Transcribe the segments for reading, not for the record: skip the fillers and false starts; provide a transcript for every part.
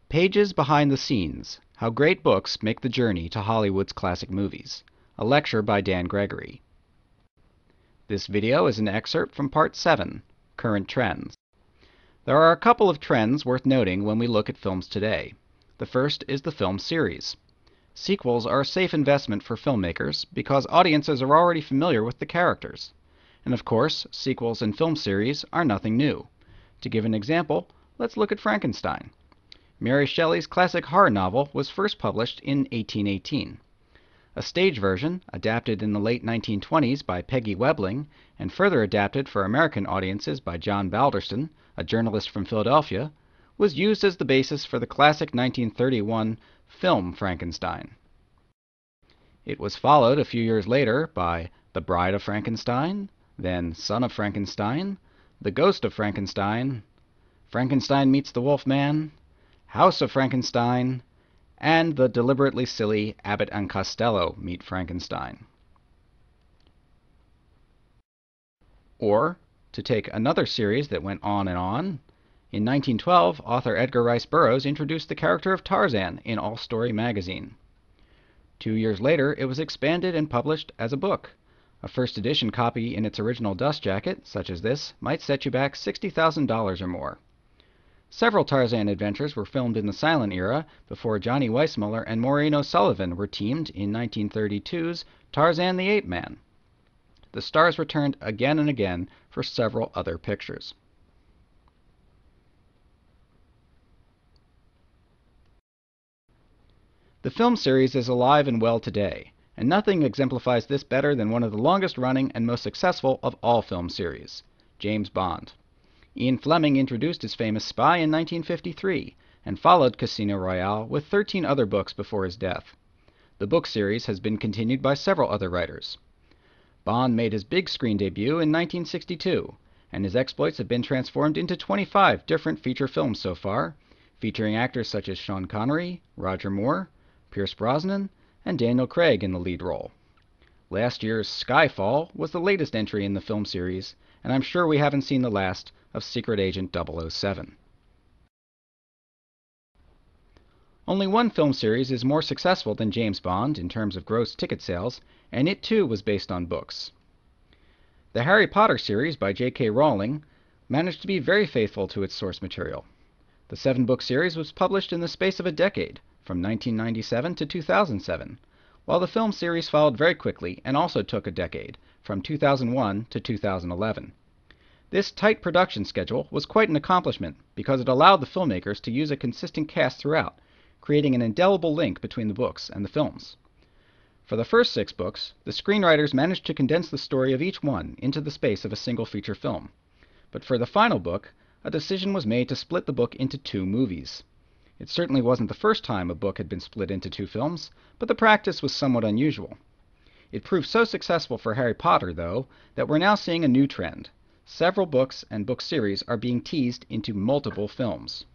Pages Behind the Scenes: How Great Books Make the Journey to Hollywood's Classic Movies. A lecture by Dan Gregory. This video is an excerpt from Part 7, Current Trends. There are a couple of trends worth noting when we look at films today. The first is the film series. Sequels are a safe investment for filmmakers because audiences are already familiar with the characters. And of course, sequels in film series are nothing new. To give an example, let's look at Frankenstein. Mary Shelley's classic horror novel was first published in 1818. A stage version, adapted in the late 1920s by Peggy Webling, and further adapted for American audiences by John Balderston, a journalist from Philadelphia, was used as the basis for the classic 1931 film Frankenstein. It was followed a few years later by The Bride of Frankenstein, then Son of Frankenstein, The Ghost of Frankenstein, Frankenstein Meets the Wolfman, House of Frankenstein, and the deliberately silly Abbott and Costello Meet Frankenstein. Or, to take another series that went on and on, in 1912, author Edgar Rice Burroughs introduced the character of Tarzan in All Story magazine. 2 years later, it was expanded and published as a book. A first edition copy in its original dust jacket, such as this, might set you back $60,000 or more. Several Tarzan adventures were filmed in the silent era before Johnny Weissmuller and Maureen O'Sullivan were teamed in 1932's Tarzan the Ape Man. The stars returned again and again for several other pictures. The film series is alive and well today, and nothing exemplifies this better than one of the longest-running and most successful of all film series, James Bond. Ian Fleming introduced his famous spy in 1953 and followed Casino Royale with 13 other books before his death. The book series has been continued by several other writers. Bond made his big screen debut in 1962, and his exploits have been transformed into 25 different feature films so far, featuring actors such as Sean Connery, Roger Moore, Pierce Brosnan, and Daniel Craig in the lead role. Last year's Skyfall was the latest entry in the film series, and I'm sure we haven't seen the last of Secret Agent 007. Only one film series is more successful than James Bond in terms of gross ticket sales, and it too was based on books. The Harry Potter series by J.K. Rowling managed to be very faithful to its source material. The 7-book series was published in the space of a decade, from 1997 to 2007, while the film series followed very quickly and also took a decade, from 2001 to 2011. This tight production schedule was quite an accomplishment because it allowed the filmmakers to use a consistent cast throughout, creating an indelible link between the books and the films. For the first 6 books, the screenwriters managed to condense the story of each one into the space of a single feature film. But for the final book, a decision was made to split the book into 2 movies. It certainly wasn't the first time a book had been split into 2 films, but the practice was somewhat unusual. It proved so successful for Harry Potter, though, that we're now seeing a new trend. Several books and book series are being teased into multiple films.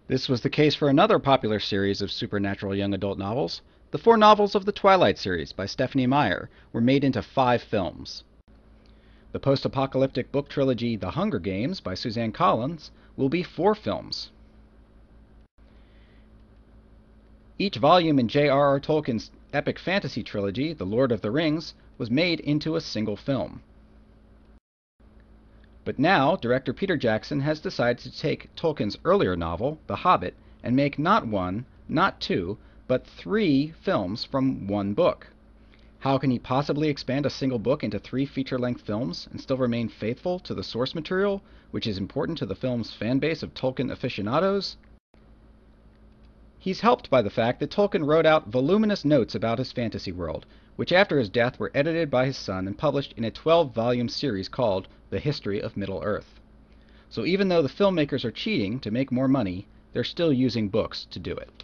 This was the case for another popular series of supernatural young adult novels. The 4 novels of the Twilight series by Stephenie Meyer were made into 5 films. The post-apocalyptic book trilogy The Hunger Games by Suzanne Collins will be 4 films. Each volume in J.R.R. Tolkien's epic fantasy trilogy, The Lord of the Rings, was made into a single film. But now, director Peter Jackson has decided to take Tolkien's earlier novel, The Hobbit, and make not 1, not 2, but 3 films from 1 book. How can he possibly expand a single book into 3 feature-length films and still remain faithful to the source material, which is important to the film's fan base of Tolkien aficionados? He's helped by the fact that Tolkien wrote out voluminous notes about his fantasy world, which after his death were edited by his son and published in a 12-volume series called The History of Middle-earth. So even though the filmmakers are cheating to make more money, they're still using books to do it.